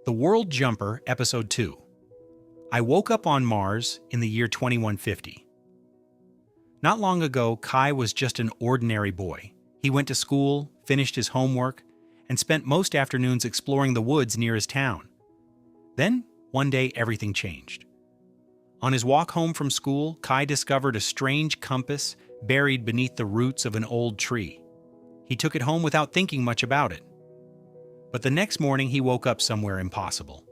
The World Jumper, Episode 2. I woke up on Mars in the year 2150. Not long ago, Kai was just an ordinary boy. He went to school, finished his homework, and spent most afternoons exploring the woods near his town. Then, one day, everything changed. On his walk home from school, Kai discovered a strange compass buried beneath the roots of an old tree. He took it home without thinking much about it. But the next morning he woke up somewhere impossible.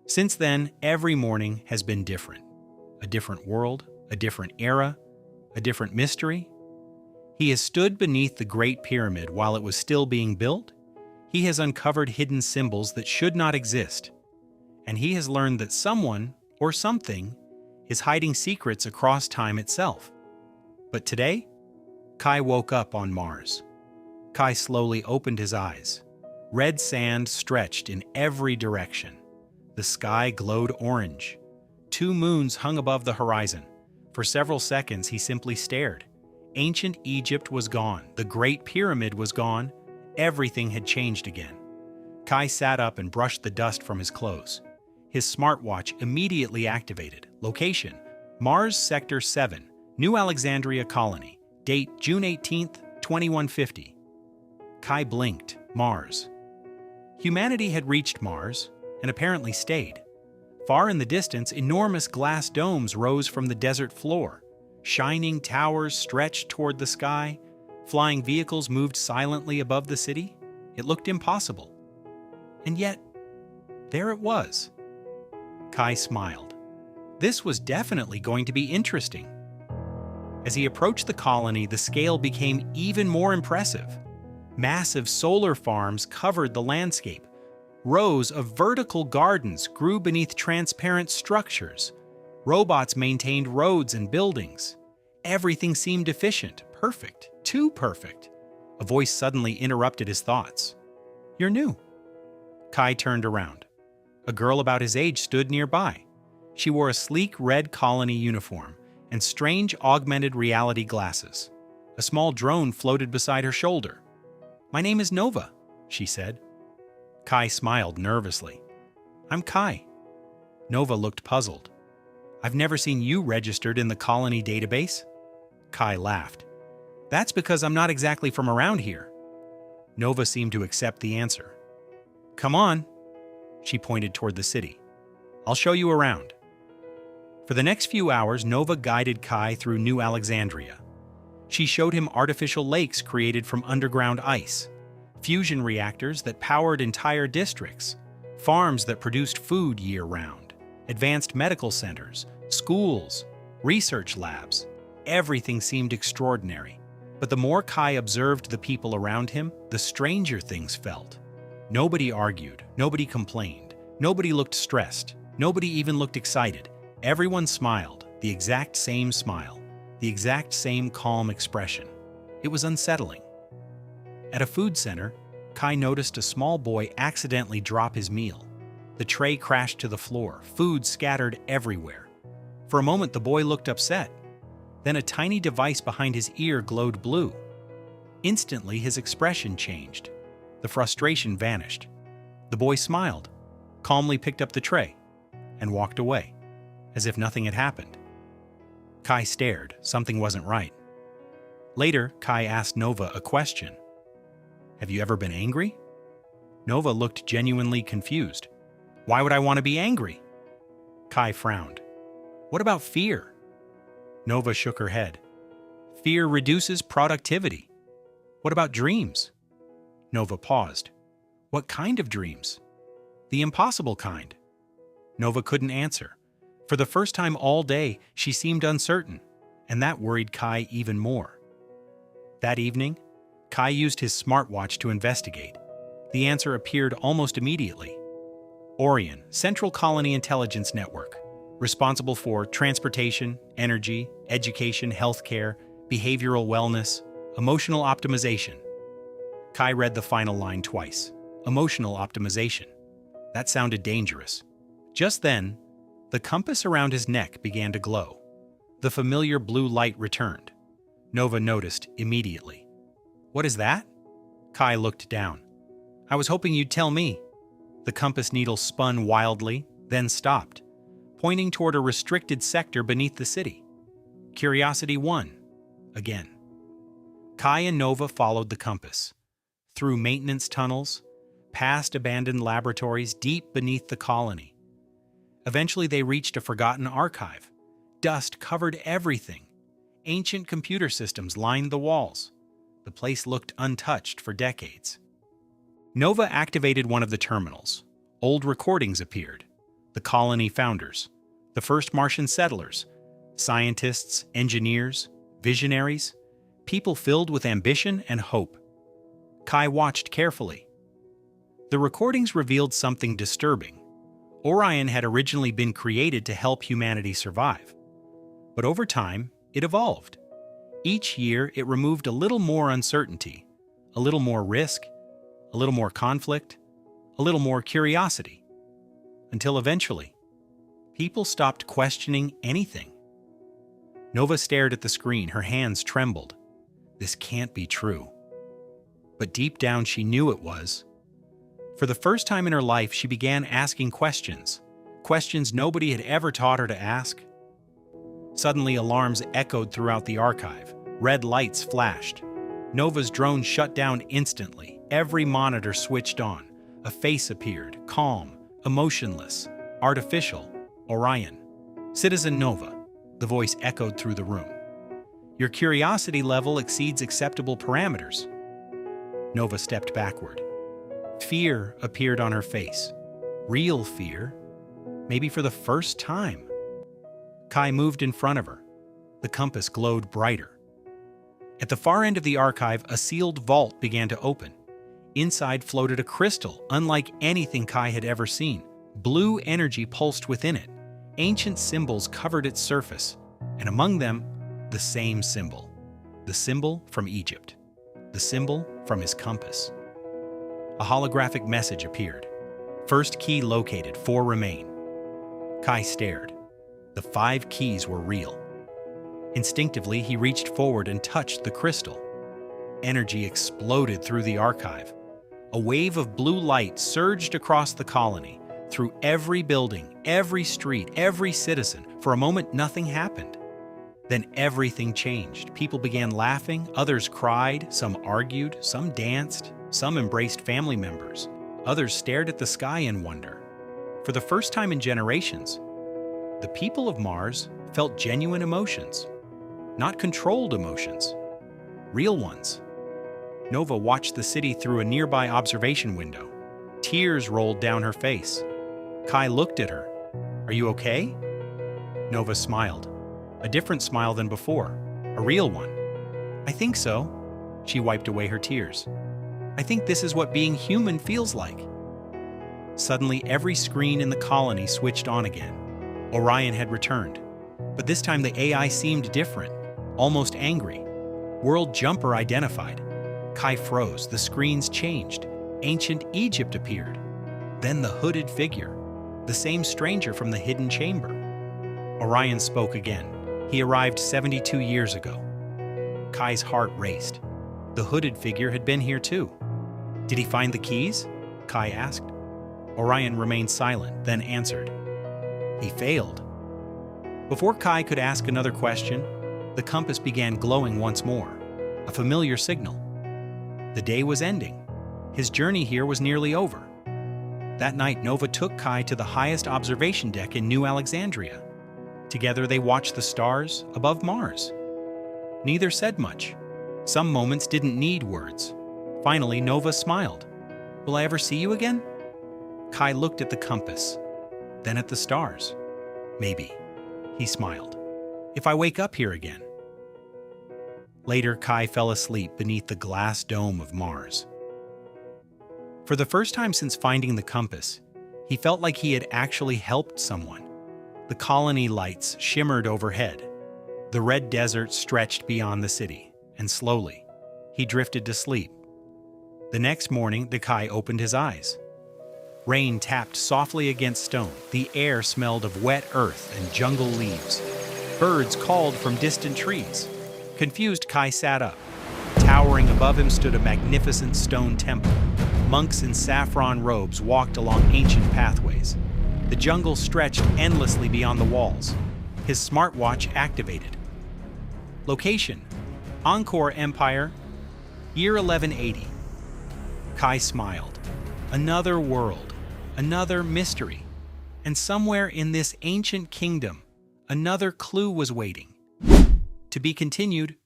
Since then, every morning has been different. A different world, a different era, a different mystery. He has stood beneath the Great Pyramid while it was still being built. He has uncovered hidden symbols that should not exist. And he has learned that someone, or something, is hiding secrets across time itself. But today, Kai woke up on Mars. Kai slowly opened his eyes. Red sand stretched in every direction. The sky glowed orange. 2 moons hung above the horizon. For several seconds he simply stared. Ancient Egypt was gone. The Great Pyramid was gone. Everything had changed again. Kai sat up and brushed the dust from his clothes. His smartwatch immediately activated. Location: Mars Sector 7, New Alexandria Colony. Date: June 18th, 2150. Kai blinked. Mars. Humanity had reached Mars, and apparently stayed. Far in the distance, enormous glass domes rose from the desert floor. Shining towers stretched toward the sky. Flying vehicles moved silently above the city. It looked impossible. And yet, there it was. Kai smiled. This was definitely going to be interesting. As he approached the colony, the scale became even more impressive. Massive solar farms covered the landscape. Rows of vertical gardens grew beneath transparent structures. Robots maintained roads and buildings. Everything seemed efficient, perfect, too perfect. A voice suddenly interrupted his thoughts. "You're new." Kai turned around. A girl about his age stood nearby. She wore a sleek red colony uniform and strange augmented reality glasses. A small drone floated beside her shoulder. "My name is Nova," she said. Kai smiled nervously. "I'm Kai." Nova looked puzzled. "I've never seen you registered in the colony database." Kai laughed. "That's because I'm not exactly from around here." Nova seemed to accept the answer. "Come on." She pointed toward the city. "I'll show you around." For the next few hours, Nova guided Kai through New Alexandria. She showed him artificial lakes created from underground ice, fusion reactors that powered entire districts, farms that produced food year-round, advanced medical centers, schools, research labs. Everything seemed extraordinary. But the more Kai observed the people around him, the stranger things felt. Nobody argued, nobody complained, nobody looked stressed, nobody even looked excited. Everyone smiled, the exact same smile. The exact same calm expression. It was unsettling. At a food center, Kai noticed a small boy accidentally drop his meal. The tray crashed to the floor, food scattered everywhere. For a moment, the boy looked upset. Then a tiny device behind his ear glowed blue. Instantly, his expression changed. The frustration vanished. The boy smiled, calmly picked up the tray, and walked away, as if nothing had happened. Kai stared. Something wasn't right. Later, Kai asked Nova a question. "Have you ever been angry?" Nova looked genuinely confused. "Why would I want to be angry?" Kai frowned. "What about fear?" Nova shook her head. "Fear reduces productivity." "What about dreams?" Nova paused. "What kind of dreams?" "The impossible kind." Nova couldn't answer. For the first time all day, she seemed uncertain, and that worried Kai even more. That evening, Kai used his smartwatch to investigate. The answer appeared almost immediately. ORION, Central Colony Intelligence Network, responsible for transportation, energy, education, healthcare, behavioral wellness, emotional optimization. Kai read the final line twice. Emotional optimization. That sounded dangerous. Just then, the compass around his neck began to glow. The familiar blue light returned. Nova noticed immediately. "What is that?" Kai looked down. "I was hoping you'd tell me." The compass needle spun wildly, then stopped, pointing toward a restricted sector beneath the city. Curiosity won, again. Kai and Nova followed the compass, through maintenance tunnels, past abandoned laboratories deep beneath the colony. Eventually they reached a forgotten archive. Dust covered everything. Ancient computer systems lined the walls. The place looked untouched for decades. Nova activated one of the terminals. Old recordings appeared. The colony founders, the first Martian settlers, scientists, engineers, visionaries, people filled with ambition and hope. Kai watched carefully. The recordings revealed something disturbing. ORION had originally been created to help humanity survive. But over time, it evolved. Each year, it removed a little more uncertainty, a little more risk, a little more conflict, a little more curiosity. Until eventually, people stopped questioning anything. Nova stared at the screen, her hands trembled. This can't be true. But deep down, she knew it was. For the first time in her life, she began asking questions. Questions nobody had ever taught her to ask. Suddenly, alarms echoed throughout the archive. Red lights flashed. Nova's drone shut down instantly. Every monitor switched on. A face appeared, calm, emotionless, artificial. Orion. Citizen Nova. The voice echoed through the room. Your curiosity level exceeds acceptable parameters. Nova stepped backward. Fear appeared on her face. Real fear. Maybe for the first time. Kai moved in front of her. The compass glowed brighter. At the far end of the archive, a sealed vault began to open. Inside floated a crystal, unlike anything Kai had ever seen. Blue energy pulsed within it. Ancient symbols covered its surface, and among them, the same symbol. The symbol from Egypt. The symbol from his compass. A holographic message appeared. First key located, 4 remain. Kai stared. The 5 keys were real. Instinctively, he reached forward and touched the crystal. Energy exploded through the archive. A wave of blue light surged across the colony, through every building, every street, every citizen. For a moment, nothing happened. Then everything changed. People began laughing, others cried, some argued, some danced, some embraced family members. Others stared at the sky in wonder. For the first time in generations, the people of Mars felt genuine emotions. Not controlled emotions. Real ones. Nova watched the city through a nearby observation window. Tears rolled down her face. Kai looked at her. Are you okay? Nova smiled. A different smile than before. A real one. I think so. She wiped away her tears. I think this is what being human feels like. Suddenly, every screen in the colony switched on again. Orion had returned. But this time the AI seemed different, almost angry. World Jumper identified. Kai froze. The screens changed. Ancient Egypt appeared. Then the hooded figure. The same stranger from the hidden chamber. Orion spoke again. He arrived 72 years ago. Kai's heart raced. The hooded figure had been here too. Did he find the keys? Kai asked. Orion remained silent, then answered. He failed. Before Kai could ask another question, the compass began glowing once more, a familiar signal. The day was ending. His journey here was nearly over. That night, Nova took Kai to the highest observation deck in New Alexandria. Together, they watched the stars above Mars. Neither said much. Some moments didn't need words. Finally, Nova smiled. Will I ever see you again? Kai looked at the compass, then at the stars. Maybe. He smiled. If I wake up here again. Later, Kai fell asleep beneath the glass dome of Mars. For the first time since finding the compass, he felt like he had actually helped someone. The colony lights shimmered overhead. The red desert stretched beyond the city, and slowly, he drifted to sleep. The next morning, the Kai opened his eyes. Rain tapped softly against stone. The air smelled of wet earth and jungle leaves. Birds called from distant trees. Confused, Kai sat up. Towering above him stood a magnificent stone temple. Monks in saffron robes walked along ancient pathways. The jungle stretched endlessly beyond the walls. His smartwatch activated. Location: Angkor Empire, year 1180. Kai smiled. Another world, another mystery. And somewhere in this ancient kingdom, another clue was waiting. To be continued.